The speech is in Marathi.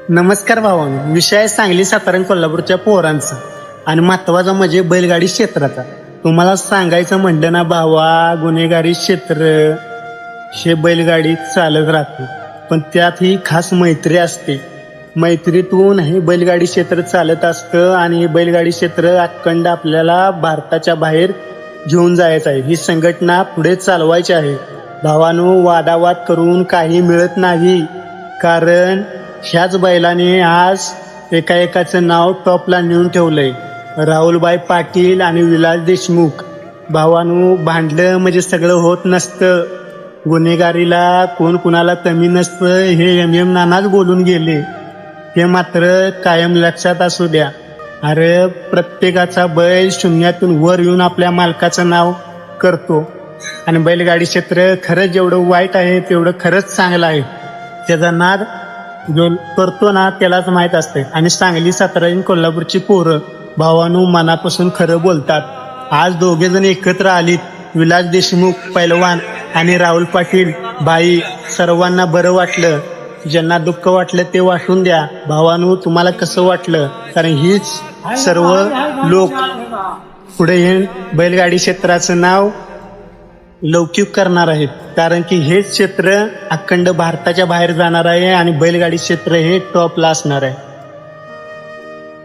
नमस्कार भावांनो, विषय आहे सांगली सातारा आणि कोल्हापूरच्या पोरांचा आणि महत्वाचा म्हणजे बैलगाडी क्षेत्राचा. तुम्हाला सांगायचं म्हणलं ना भावा, गुन्हेगारी क्षेत्र हे बैलगाडी चालत राहते, पण त्यात ही खास मैत्री असते. मैत्रीतून हे बैलगाडी क्षेत्र चालत असतं आणि हे बैलगाडी क्षेत्र अखंड आपल्याला भारताच्या बाहेर घेऊन जायचं आहे. ही संघटना पुढे चालवायची आहे. भावांनो, वादावाद करून काही मिळत नाही, कारण ह्याच बैलाने आज एकाचं नाव टॉपला नेऊन ठेवलंय. राहुलभाई पाटील आणि विलास देशमुख. भावांनो, भांडलं म्हणजे सगळं होत नसतं. गुन्हेगारीला कोण कुणाला कमी नसतं हे MM नानाच बोलून गेले. हे मात्र कायम लक्षात असू द्या. अरे, प्रत्येकाचा बैल शून्यातून वर येऊन आपल्या मालकाचं नाव करतो आणि बैलगाडी क्षेत्र खरंच जेवढं वाईट आहे तेवढं खरंच चांगलं आहे. त्याचा नाद जो करतो ना त्यालाच माहीत असते. आणि सांगली सातारा आणि कोल्हापूरची पोरं भावांनो मनापासून खरं बोलतात. आज दोघे जण एकत्र आलीत, विलास देशमुख पैलवान आणि राहुल पाटील बाई. सर्वांना बरं वाटलं. ज्यांना दुःख वाटलं ते वाटून द्या. भावांनो, तुम्हाला कसं वाटलं? कारण हीच सर्व लोक पुढे हे बैलगाडी क्षेत्राचं नाव लौकिक करणार आहेत, कारण की हे क्षेत्र अखंड भारताच्या बाहेर जाणार आहे आणि बैलगाडी क्षेत्र हे टॉपला असणार आहे.